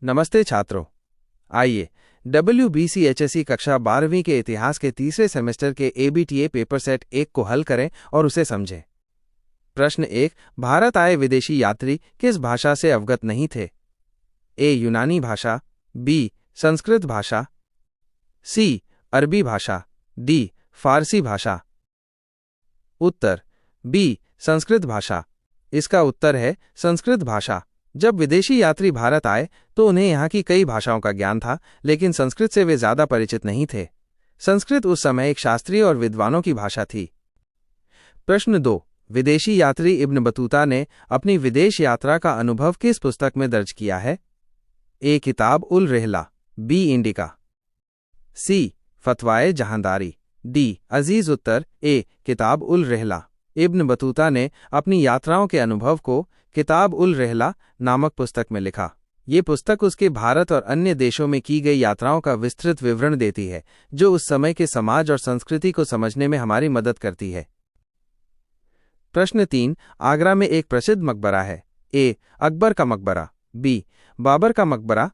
नमस्ते छात्रों। आइए WBCHSE कक्षा 12वीं के इतिहास के तीसरे सेमेस्टर के ABTA पेपर सेट 1 को हल करें और उसे समझें। प्रश्न 1। भारत आए विदेशी यात्री किस भाषा से अवगत नहीं थे? A. यूनानी भाषा, B. संस्कृत भाषा, C. अरबी भाषा, D. फारसी भाषा। उत्तर B. संस्कृत भाषा। इसका उत्तर है संस्कृत भाषा। जब विदेशी यात्री भारत आए तो उन्हें यहाँ की कई भाषाओं का ज्ञान था, लेकिन संस्कृत से वे ज्यादा परिचित नहीं थे। संस्कृत उस समय एक शास्त्रीय और विद्वानों की भाषा थी। प्रश्न 2। विदेशी यात्री इब्न बतूता ने अपनी विदेश यात्रा का अनुभव किस पुस्तक में दर्ज किया है? A. किताब उल रहला, B. Indica, C. फतवाए जहांदारी, D. Aziz. Uttar A. किताब उल रहला। इब्न बतूता ने अपनी यात्राओं के अनुभव को किताब उल रहला नामक पुस्तक में लिखा। ये पुस्तक उसके भारत और अन्य देशों में की गई यात्राओं का विस्तृत विवरण देती है, जो उस समय के समाज और संस्कृति को समझने में हमारी मदद करती है। प्रश्न 3। आगरा में एक प्रसिद्ध मकबरा है। A. अकबर का मकबरा, B. बाबर का मकबरा,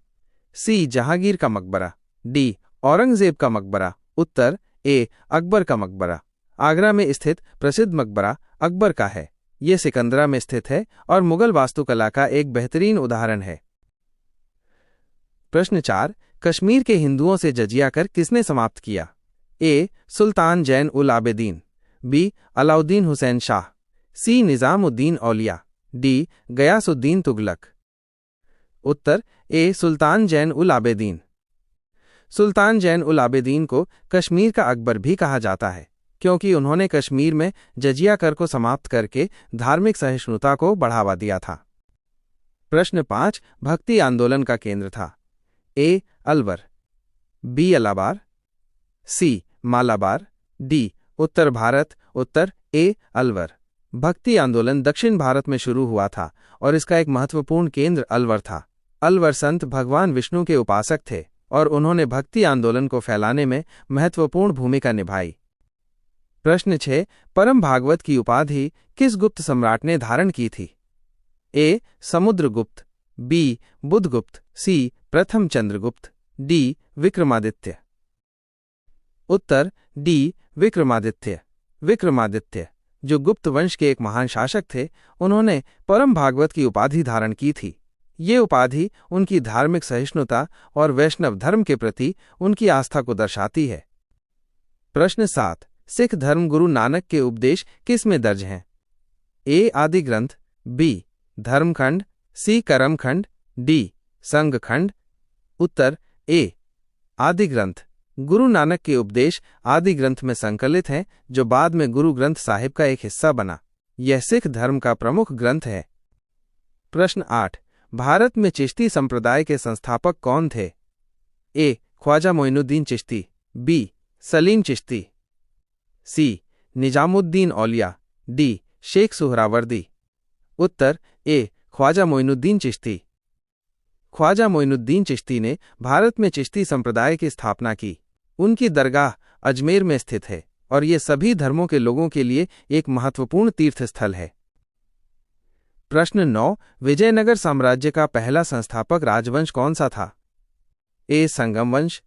C. जहांगीर का मकबरा, D. औरंगजेब का मकबरा। उत्तर A. अकबर का मकबरा। आगरा में स्थित प्रसिद्ध मकबरा अकबर का है। ये सिकंदरा में स्थित है और मुगल वास्तुकला का एक बेहतरीन उदाहरण है। प्रश्न 4। कश्मीर के हिंदुओं से जजिया कर किसने समाप्त किया? A. Sultan Zain ul Abedin, B. Alauddin Hussain Shah, C. Nizamuddin Auliya, D. Ghiyasuddin Tughlaq. Uttar A. सुल्तान जैन उल आबेदीन। सुल्तान जैन उल आबेदीन को कश्मीर का अकबर भी कहा जाता है, क्योंकि उन्होंने कश्मीर में जजिया कर को समाप्त करके धार्मिक सहिष्णुता को बढ़ावा दिया था। प्रश्न 5। भक्ति आंदोलन का केंद्र था। A. Alwar, B. अलाबार, C. Malabar, D. Uttar Bharat. Uttar A. Alwar. भक्ति आंदोलन दक्षिण भारत में शुरू हुआ था और इसका एक महत्वपूर्ण केंद्र अलवर था। अलवर संत भगवान विष्णु के उपासक थे और उन्होंने भक्ति आंदोलन को फैलाने में महत्वपूर्ण भूमिका निभाई। प्रश्न 6। परम भागवत की उपाधि किस गुप्त सम्राट ने धारण की थी? A. Samudragupta, B. Budhagupta, C. प्रथम चंद्रगुप्त, D. विक्रमादित्य। उत्तर D. विक्रमादित्य। विक्रमादित्य, जो गुप्त वंश के एक महान शासक थे, उन्होंने परम भागवत की उपाधि धारण की थी। ये उपाधि उनकी धार्मिक सहिष्णुता और वैष्णव धर्म के प्रति उनकी आस्था को दर्शाती है। प्रश्न 7। सिख धर्म गुरु नानक के उपदेश किस में दर्ज हैं? A. आदि ग्रंथ, B. धर्मखंड, C. कर्मखंड, D. संघखंड। Uttar A. आदि ग्रंथ। गुरु नानक के उपदेश आदि ग्रंथ में संकलित हैं, जो बाद में गुरु ग्रंथ साहिब का एक हिस्सा बना। यह सिख धर्म का प्रमुख ग्रंथ है। प्रश्न 8। भारत में चिश्ती संप्रदाय के संस्थापक कौन थे? A. Khwaja Moinuddin Chishti, B. Salim Chishti, C. Nizamuddin Auliya, D. Sheikh Suhrawardi. Uttar A. Khwaja Moinuddin Chishti. Khwaja Moinuddin Chishti ने भारत में चिश्ती संप्रदाय की स्थापना की। उनकी दरगाह अजमेर में स्थित है और ये सभी धर्मों के लोगों के लिए एक महत्वपूर्ण तीर्थ स्थल है। प्रश्न 9। विजयनगर साम्राज्य का पहला संस्थापक राजवंश कौन सा था? A. संगम वंश,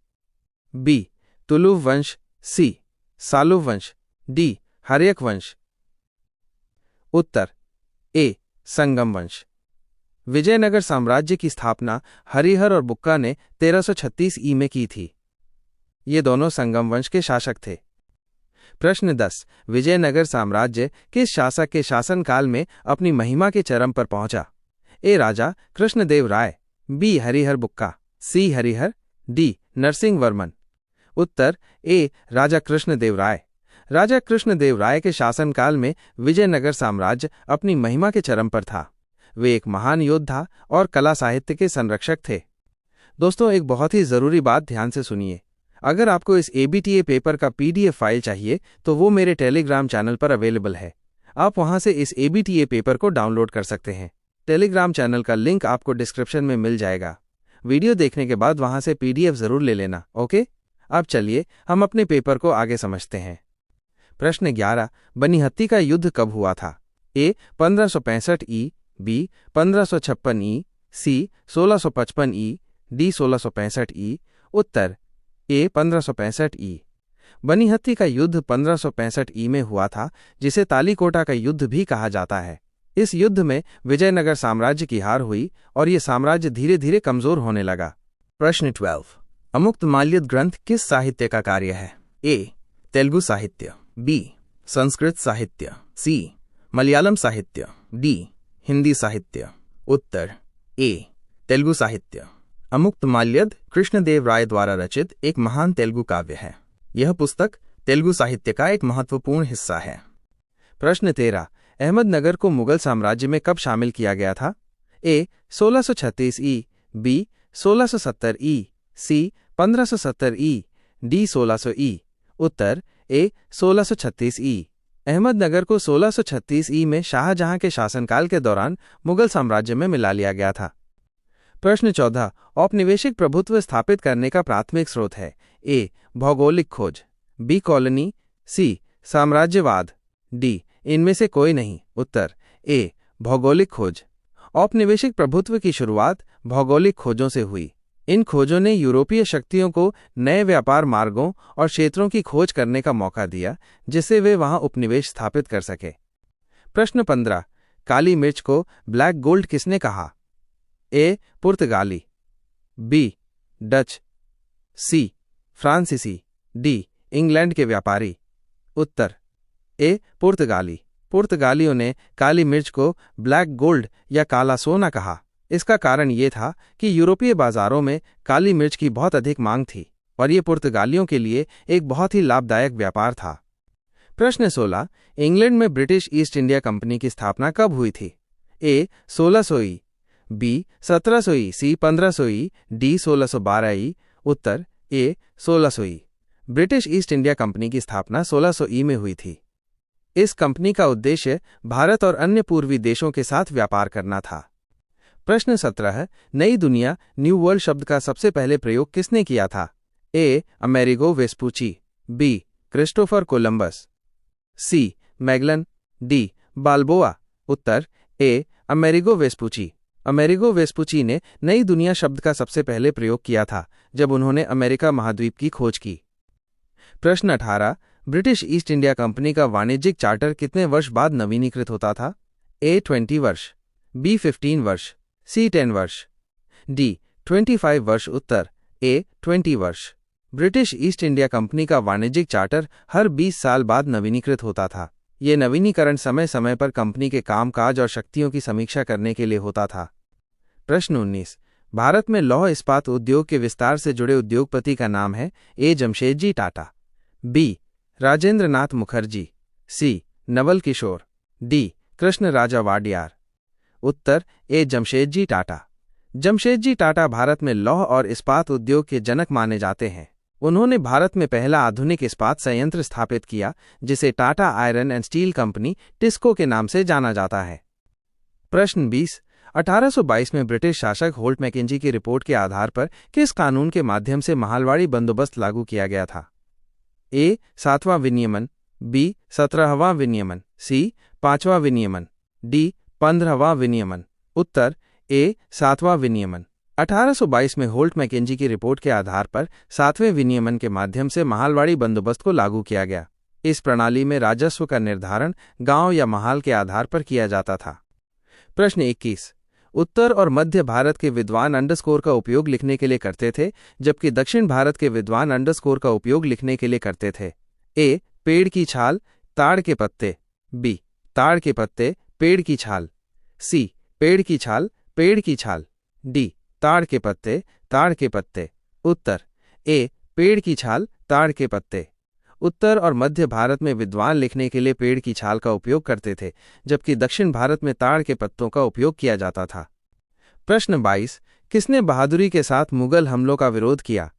B. तुलुव वंश, C. सालुव वंश, D. हर्यक वंश। उत्तर A. संगम वंश। विजयनगर साम्राज्य की स्थापना हरिहर और बुक्का ने 1336 ई में की थी। ये दोनों संगम वंश के शासक थे। प्रश्न 10। विजयनगर साम्राज्य किस शासक के शासनकाल में अपनी महिमा के चरम पर पहुंचा? A. Raja Krishnadeva Rai, B. Harihar Bukka, C. Harihar, D. Narasimha Varman. Uttar A. राजा कृष्णदेव राय। राजा कृष्णदेव राय के शासनकाल में विजयनगर साम्राज्य अपनी महिमा के चरम पर था। वे एक महान योद्धा और कला साहित्य के संरक्षक थे। दोस्तों, एक बहुत ही जरूरी बात ध्यान से सुनिए। अगर आपको इस ABTA पेपर का PDF फाइल चाहिए तो वो मेरे टेलीग्राम चैनल पर अवेलेबल है। आप वहां से इस ABTA पेपर को डाउनलोड कर सकते हैं। टेलीग्राम चैनल का लिंक आपको डिस्क्रिप्शन में मिल जाएगा। वीडियो देखने के बाद वहां से PDF जरूर ले लेना, ओके? अब चलिए हम अपने पेपर को आगे समझते हैं। प्रश्न 11। बनिहत्ती का युद्ध कब हुआ था? A. 1565 E, B. 1556 E, C. 1655 E, D 1665 ई। उत्तर ए 1565 ई। बनीहत्थी का युद्ध 1565 ई में हुआ था, जिसे तालीकोटा का युद्ध भी कहा जाता है। इस युद्ध में विजयनगर साम्राज्य की हार हुई और ये साम्राज्य धीरे धीरे कमजोर होने लगा। प्रश्न 12। अमुक्तमाल्यद ग्रंथ किस साहित्य का कार्य है? ए तेलुगु साहित्य, बी संस्कृत साहित्य, सी मलयालम साहित्य, डी हिंदी साहित्य। उत्तर ए तेलुगु साहित्य। अमुक्तमाल्यद कृष्णदेव राय द्वारा रचित एक महान तेलुगु काव्य है। यह पुस्तक तेलुगु साहित्य का एक महत्वपूर्ण हिस्सा है। प्रश्न 13। अहमदनगर को मुगल साम्राज्य में कब शामिल किया गया था? ए 1636 ई, बी 1670 ई, सी 1570 ई, डी 1600 ई। उत्तर ए 1636 ई। अहमदनगर को 1636 ई में शाहजहां के शासनकाल के दौरान मुगल साम्राज्य में मिला लिया गया था। प्रश्न 14। औपनिवेशिक प्रभुत्व स्थापित करने का प्राथमिक स्रोत है? ए भौगोलिक खोज, बी कॉलोनी, सी साम्राज्यवाद, डी इनमें से कोई नहीं। उत्तर ए भौगोलिक खोज। औपनिवेशिक प्रभुत्व की शुरुआत भौगोलिक खोजों से हुई। इन खोजों ने यूरोपीय शक्तियों को नए व्यापार मार्गों और क्षेत्रों की खोज करने का मौका दिया, जिससे वे वहां उपनिवेश स्थापित कर सके। प्रश्न 15। काली मिर्च को ब्लैक गोल्ड किसने कहा? ए पुर्तगाली, बी डच, सी फ्रांसीसी, डी इंग्लैंड के व्यापारी। उत्तर ए पुर्तगाली। पुर्तगालियों ने काली मिर्च को ब्लैक गोल्ड या काला सोना कहा। इसका कारण ये था कि यूरोपीय बाजारों में काली मिर्च की बहुत अधिक मांग थी और ये पुर्तगालियों के लिए एक बहुत ही लाभदायक व्यापार था। प्रश्न 16। इंग्लैंड में ब्रिटिश ईस्ट इंडिया कंपनी की स्थापना कब हुई थी? ए 1600 ई, बी 1700 ई, सी 1500 ई, डी 1612 ई। उत्तर ए 1600 ई। ब्रिटिश ईस्ट इंडिया कंपनी की स्थापना 1600 ई में हुई थी। इस कंपनी का उद्देश्य भारत और अन्य पूर्वी देशों के साथ व्यापार करना था। प्रश्न 17। नई दुनिया न्यू वर्ल्ड शब्द का सबसे पहले प्रयोग किसने किया था? A Amerigo Vespucci, B Christopher Columbus, C Magellan, D Balboa. उत्तर A Amerigo Vespucci. Amerigo Vespucci ने नई दुनिया शब्द का सबसे पहले प्रयोग किया था जब उन्होंने अमेरिका महाद्वीप की खोज की। प्रश्न 18। ब्रिटिश ईस्ट इंडिया कंपनी का वाणिज्यिक चार्टर कितने वर्ष बाद नवीनीकृत होता था? ए 20 वर्ष, बी 15 वर्ष, सी 10 वर्ष, डी 25 वर्ष। उत्तर ए 20 वर्ष। ब्रिटिश ईस्ट इंडिया कंपनी का वाणिज्यिक चार्टर हर 20 साल बाद नवीनीकृत होता था। ये नवीनीकरण समय समय पर कंपनी के कामकाज और शक्तियों की समीक्षा करने के लिए होता था। प्रश्न 19। भारत में लौह इस्पात उद्योग के विस्तार से जुड़े उद्योगपति का नाम है? ए जमशेदजी टाटा, बी राजेंद्र नाथ मुखर्जी, सी नवल किशोर, डी कृष्ण राजा वाडियार। उत्तर ए जमशेदजी टाटा। जमशेदजी टाटा भारत में लौह और इस्पात उद्योग के जनक माने जाते हैं। उन्होंने भारत में पहला आधुनिक इस्पात संयंत्र स्थापित किया, जिसे Tata iron and steel company TISCO के नाम से जाना जाता है। प्रश्न 20। 1822 में ब्रिटिश शासक होल्ट मैकेंजी की रिपोर्ट के आधार पर किस कानून के माध्यम से महालवाड़ी बंदोबस्त लागू किया गया था? ए 7वां विनियमन, बी 17वां विनियमन, सी 5वां विनियमन, डी 15वां विनियमन। उत्तर ए 7वां विनियमन। 1822 में होल्ट मैकेंजी की रिपोर्ट के आधार पर 7वें विनियमन के माध्यम से महालवाड़ी बंदोबस्त को लागू किया गया। इस प्रणाली में राजस्व का निर्धारण गांव या महाल के आधार पर किया जाता था। प्रश्न 21। उत्तर और मध्य भारत के विद्वान अंडरस्कोर का उपयोग लिखने के लिए करते थे, जबकि दक्षिण भारत के विद्वान अंडरस्कोर का उपयोग लिखने के लिए करते थे। ए पेड़ की छाल, ताड़ के पत्ते, बी ताड़ के पत्ते, पेड़ की छाल, सी पेड़ की छाल, पेड़ की छाल, डी ताड़ के पत्ते, ताड़ के पत्ते। उत्तर ए पेड़ की छाल, ताड़ के पत्ते। उत्तर और मध्य भारत में विद्वान लिखने के लिए पेड़ की छाल का उपयोग करते थे, जबकि दक्षिण भारत में ताड़ के पत्तों का उपयोग किया जाता था। प्रश्न 22। किसने बहादुरी के साथ मुगल हमलों का विरोध किया?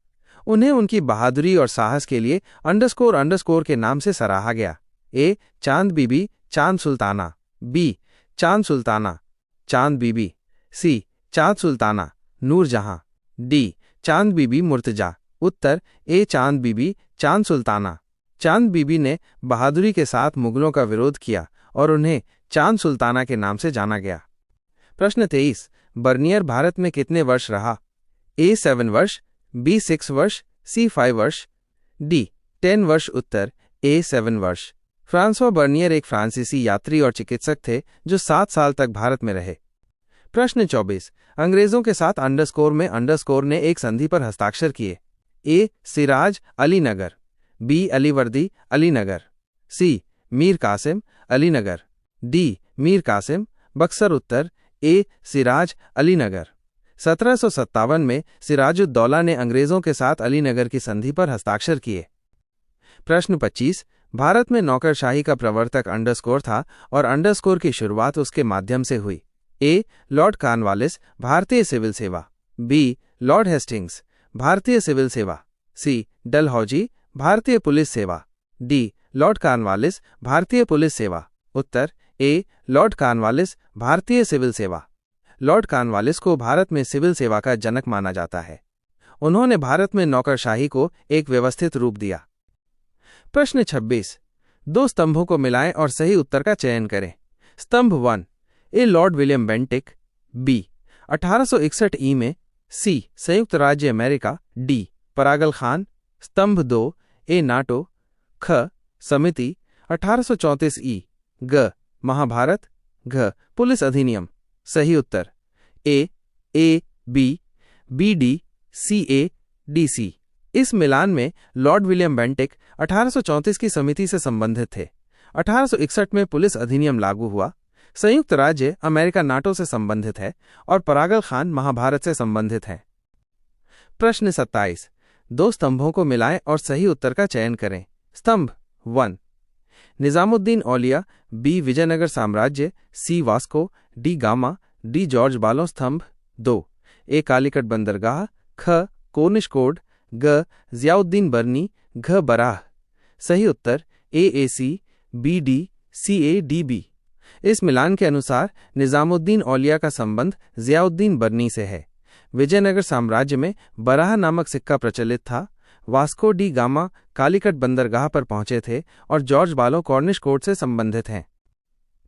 उन्हें उनकी बहादुरी और साहस के लिए अंडरस्कोर के नाम से सराहा गया। ए चांद बीबी, चांद सुल्ताना, बी चांद सुल्ताना, चांद बीबी, सी चांद सुल्ताना, नूरजहां, डी चांद बीबी मुर्तजा। उत्तर ए चांद बीबी, चांद सुल्ताना। चांद बीबी ने बहादुरी के साथ मुगलों का विरोध किया और उन्हें चांद सुल्ताना के नाम से जाना गया। प्रश्न 23। बर्नियर भारत में कितने वर्ष रहा? ए 7 वर्ष, बी 6 वर्ष, सी 5 वर्ष, डी 10 वर्ष। उत्तर ए 7 वर्ष। फ्रांसवा बर्नियर एक फ्रांसीसी यात्री और चिकित्सक थे जो 7 साल तक भारत में रहे। प्रश्न 24। अंग्रेजों के साथ अंडरस्कोर में अंडरस्कोर ने एक संधि पर हस्ताक्षर किए। ए सिराज अलीनगर, बी अलीवर्दी अलीनगर, सी मीर कासिम अलीनगर, डी मीर कासिम बक्सर। उत्तर ए सिराज अलीनगर। 1757 में सिराजुद्दौला ने अंग्रेजों के साथ अलीनगर की संधि पर हस्ताक्षर किए। प्रश्न 25। भारत में नौकरशाही का प्रवर्तक अंडरस्कोर था और अंडरस्कोर की शुरुआत उसके माध्यम से हुई। ए लॉर्ड कॉर्नवालिस, भारतीय सिविल सेवा, बी लॉर्ड हेस्टिंग्स, भारतीय सिविल सेवा, सी डलहौजी, भारतीय पुलिस सेवा, डी लॉर्ड कॉर्नवालिस, भारतीय पुलिस सेवा। उत्तर ए लॉर्ड कॉर्नवालिस, भारतीय सिविल सेवा। लॉर्ड कॉर्नवालिस को भारत में सिविल सेवा का जनक माना जाता है। उन्होंने भारत में नौकरशाही को एक व्यवस्थित रूप दिया। प्रश्न 26। 2 स्तंभों को मिलाएं और सही उत्तर का चयन करें। स्तंभ 1 ए लॉर्ड विलियम बेंटिक, बी 1861 ई में, सी संयुक्त राज्य अमेरिका, डी परागल खान। स्तंभ 2 ए नाटो, ख समिति 1834 ई, ग महाभारत, घ पुलिस अधिनियम। सही उत्तर A B, B D, C A, D C. इस मिलान में लॉर्ड विलियम बेंटिक 1834 की समिति से संबंधित थे। 1861 में पुलिस अधिनियम लागू हुआ। संयुक्त राज्य अमेरिका नाटो से संबंधित है और परागल खान महाभारत से संबंधित हैं। प्रश्न 27। 2 स्तंभों को मिलाएं और सही उत्तर का चयन करें। स्तंभ 1 निजामुद्दीन औलिया, बी विजयनगर साम्राज्य, C Vasco, da Gama, D George Barlow. स्तंभ 2 ए कालीकट बंदरगाह, ख कोनिशकोड, ग जियाउद्दीन बर्नी, घ बराह। सही उत्तर ए सी, B D, C A, D B. इस मिलान के अनुसार निजामुद्दीन औलिया का संबंध जियाउद्दीन बर्नी से है। विजयनगर साम्राज्य में बराह नामक सिक्का प्रचलित था। वास्को डी गामा कालीकट बंदरगाह पर पहुंचे थे और जॉर्ज बालो कॉर्निश कोड से संबंधित हैं।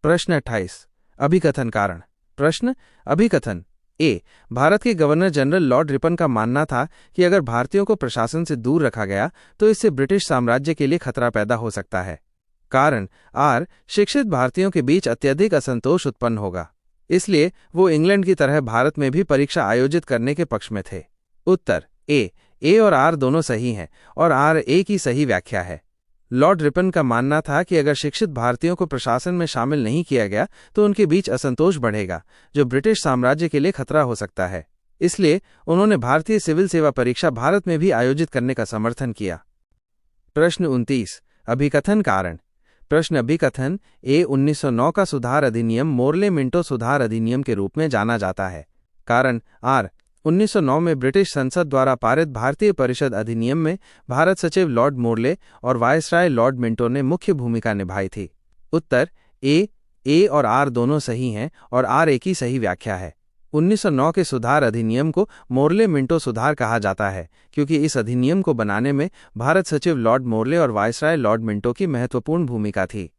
प्रश्न 28। अभिकथन कारण। प्रश्न अभिकथन। ए भारत के गवर्नर जनरल लॉर्ड रिपन का मानना था कि अगर भारतीयों को प्रशासन से दूर रखा गया तो इससे ब्रिटिश साम्राज्य के लिए खतरा पैदा हो सकता है। कारण आर शिक्षित भारतीयों के बीच अत्यधिक असंतोष उत्पन्न होगा, इसलिए वो इंग्लैंड की तरह भारत में भी परीक्षा आयोजित करने के पक्ष में थे। उत्तर ए और आर दोनों सही हैं और आर ए की सही व्याख्या है। लॉर्ड रिपन का मानना था कि अगर शिक्षित भारतीयों को प्रशासन में शामिल नहीं किया गया तो उनके बीच असंतोष बढ़ेगा, जो ब्रिटिश साम्राज्य के लिए खतरा हो सकता है। इसलिए उन्होंने भारतीय सिविल सेवा परीक्षा भारत में भी आयोजित करने का समर्थन किया। प्रश्न 29। अभिकथन कारण। प्रश्न अभिकथन। 1909 का सुधार अधिनियम मोर्ले मिंटो सुधार अधिनियम के रूप में जाना जाता है। कारण आर 1909 में ब्रिटिश संसद द्वारा पारित भारतीय परिषद अधिनियम में भारत सचिव लॉर्ड मोर्ले और वायसराय लॉर्ड मिंटो ने मुख्य भूमिका निभाई थी। उत्तर ए और आर दोनों सही हैं और आर ए की सही व्याख्या है। 1909 के सुधार अधिनियम को मोर्ले मिंटो सुधार कहा जाता है क्योंकि इस अधिनियम को बनाने में भारत सचिव लॉर्ड मोर्ले और वायसराय लॉर्ड मिंटो की महत्वपूर्ण भूमिका थी।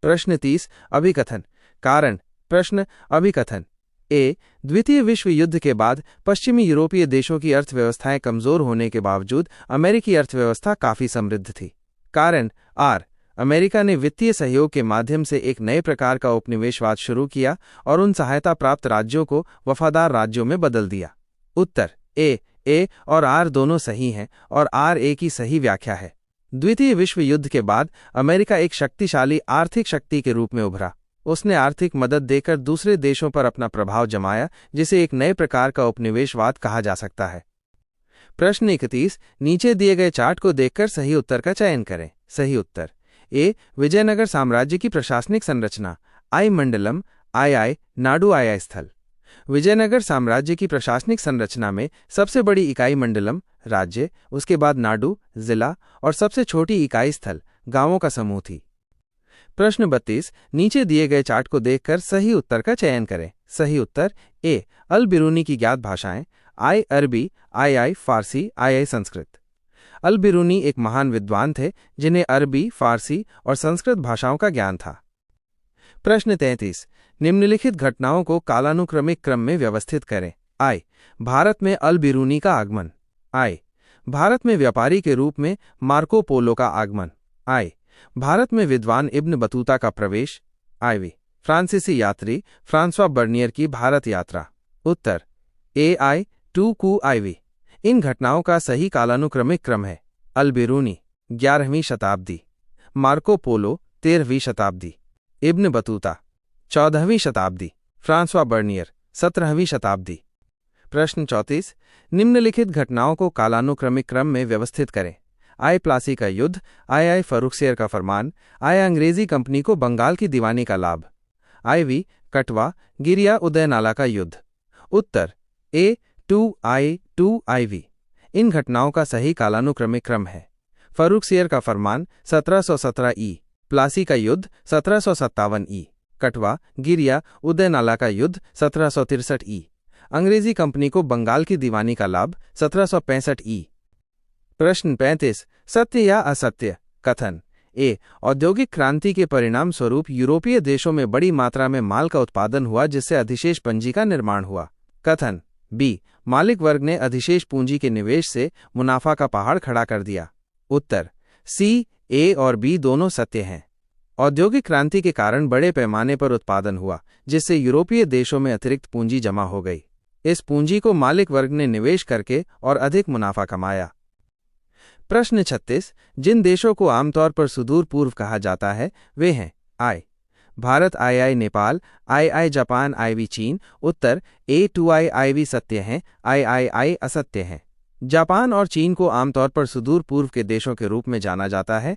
प्रश्न 30। अभिकथन कारण। प्रश्न अभिकथन। ए द्वितीय विश्व युद्ध के बाद पश्चिमी यूरोपीय देशों की अर्थव्यवस्थाएं कमजोर होने के बावजूद अमेरिकी अर्थव्यवस्था काफी समृद्ध थी। कारण आर अमेरिका ने वित्तीय सहयोग के माध्यम से एक नए प्रकार का उपनिवेशवाद शुरू किया और उन सहायता प्राप्त राज्यों को वफादार राज्यों में बदल दिया। उत्तर ए और आर दोनों सही हैं और आर ए की सही व्याख्या है। द्वितीय विश्व युद्ध के बाद अमेरिका एक शक्तिशाली आर्थिक शक्ति के रूप में उभरा। उसने आर्थिक मदद देकर दूसरे देशों पर अपना प्रभाव जमाया, जिसे एक नए प्रकार का उपनिवेशवाद कहा जा सकता है। प्रश्न 31। नीचे दिए गए चार्ट को देखकर सही उत्तर का चयन करें। सही उत्तर ए विजयनगर साम्राज्य की प्रशासनिक संरचना। आई मंडलम, आई नाडु, आई स्थल। विजयनगर साम्राज्य की प्रशासनिक संरचना में सबसे बड़ी इकाई मंडलम राज्य, उसके बाद नाडु जिला और सबसे छोटी इकाई स्थल गांवों का समूह थी। प्रश्न 32। नीचे दिए गए चार्ट को देखकर सही उत्तर का चयन करें। सही उत्तर ए अल बिरूनी की ज्ञात भाषाएं। आई अरबी, आई फारसी, आई संस्कृत। अल बिरूनी एक महान विद्वान थे जिन्हें अरबी, फारसी और संस्कृत भाषाओं का ज्ञान था। प्रश्न 33। निम्नलिखित घटनाओं को कालानुक्रमिक क्रम में व्यवस्थित करें। आई, भारत में अल बिरूनी का आगमन। आई, भारत में व्यापारी के रूप में मार्को पोलो का आगमन। आई, भारत में विद्वान इब्न बतूता का प्रवेश। आईवी, फ्रांसीसी यात्री फ्रांसवा बर्नियर की भारत यात्रा। उत्तर AI 2 कू आईवी। इन घटनाओं का सही कालानुक्रमिक क्रम है: अल बिरूनी 11वीं शताब्दी, मार्को पोलो 13वीं शताब्दी, इब्न बतूता 14वीं शताब्दी, फ्रांसवा बर्नियर 17वीं शताब्दी। प्रश्न 34, निम्नलिखित घटनाओं को कालानुक्रमिक क्रम में व्यवस्थित करें। आई, प्लासी का युद्ध। आई, फर्रुखसियर का फरमान। आई, अंग्रेजी कंपनी को बंगाल की दीवानी का लाभ। आईवी, कटवा गिरिया उदयनाला का युद्ध। उत्तर A 2I 2 IV। इन घटनाओं का सही कालानुक्रमिक क्रम है: फर्रुखसियर का फरमान 1717 ई, प्लासी का युद्ध 1757 ई, कटवा गिरिया उदयनाला का युद्ध 1763 ई, अंग्रेजी कंपनी को बंगाल की दीवानी का लाभ 1765 ई। प्रश्न 35, सत्य या असत्य कथन। ए, औद्योगिक क्रांति के परिणाम स्वरूप यूरोपीय देशों में बड़ी मात्रा में माल का उत्पादन हुआ जिससे अधिशेष पूंजी का निर्माण हुआ। कथन। बी, मालिक वर्ग ने अधिशेष पूंजी के निवेश से मुनाफा का पहाड़ खड़ा कर दिया। उत्तर सी, ए और बी दोनों सत्य हैं। औद्योगिक क्रांति के कारण बड़े पैमाने पर उत्पादन हुआ जिससे यूरोपीय देशों में अतिरिक्त पूंजी जमा हो गई। इस पूंजी को मालिक वर्ग ने निवेश करके और अधिक मुनाफा कमाया। प्रश्न 36, जिन देशों को आमतौर पर सुदूर पूर्व कहा जाता है वे हैं: आई, भारत, आई नेपाल, आई जापान, आईवी चीन। उत्तर A 2I IV सत्य हैं, आई असत्य हैं। जापान और चीन को आमतौर पर सुदूर पूर्व के देशों के रूप में जाना जाता है।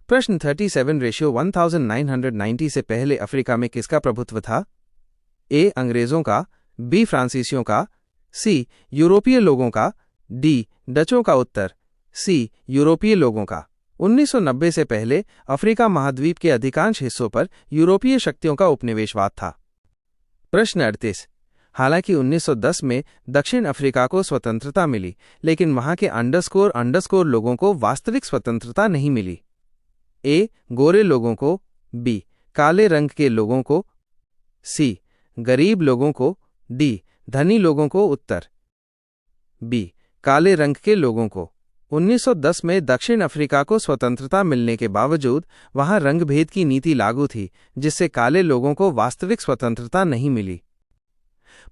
प्रश्न 37, रेशियो 1990 से पहले अफ्रीका में किसका प्रभुत्व था? ए, अंग्रेजों का, बी, फ्रांसीसियों का, सी, यूरोपीय लोगों का, डी, डचों का। उत्तर सी, यूरोपीय लोगों का। 1990 से पहले अफ्रीका महाद्वीप के अधिकांश हिस्सों पर यूरोपीय शक्तियों का उपनिवेशवाद था। प्रश्न 38, हालांकि 1910 में दक्षिण अफ्रीका को स्वतंत्रता मिली लेकिन वहां के अंडरस्कोर लोगों को वास्तविक स्वतंत्रता नहीं मिली। ए, गोरे लोगों को, बी, काले रंग के लोगों को, सी, गरीब लोगों को, डी, धनी लोगों को। उत्तर बी, काले रंग के लोगों को। 1910 में दक्षिण अफ्रीका को स्वतंत्रता मिलने के बावजूद वहां रंगभेद की नीति लागू थी जिससे काले लोगों को वास्तविक स्वतंत्रता नहीं मिली।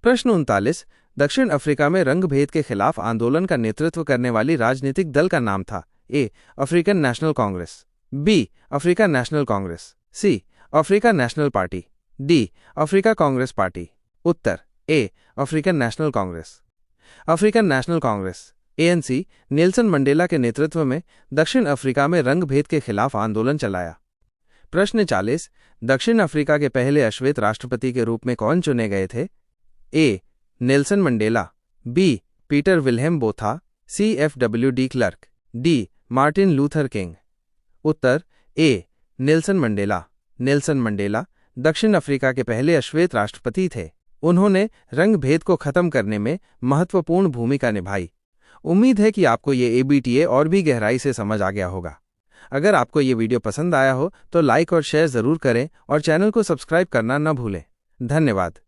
प्रश्न 39, दक्षिण अफ्रीका में रंगभेद के खिलाफ आंदोलन का नेतृत्व करने वाली राजनीतिक दल का नाम था? A, African National Congress, B, Africa National Congress, C, Africa National Party, D, Africa Congress Party. उत्तर A, African National Congress. African National Congress ANC Nelson Mandela के नेतृत्व में दक्षिण अफ्रीका में रंगभेद के खिलाफ आंदोलन चलाया। प्रश्न 40, दक्षिण अफ्रीका के पहले अश्वेत राष्ट्रपति के रूप में कौन चुने गए थे? A, Nelson Mandela, B, Pieter Willem Botha, C, FW de Klerk, D, Martin Luther King. उत्तर A, Nelson Mandela. Nelson Mandela दक्षिण अफ्रीका के पहले अश्वेत राष्ट्रपति थे। उन्होंने रंगभेद को खत्म करने में महत्वपूर्ण भूमिका निभाई। उम्मीद है कि आपको ये ABTA और भी गहराई से समझ आ गया होगा। अगर आपको ये वीडियो पसंद आया हो तो लाइक और शेयर जरूर करें और चैनल को सब्सक्राइब करना न भूलें। धन्यवाद।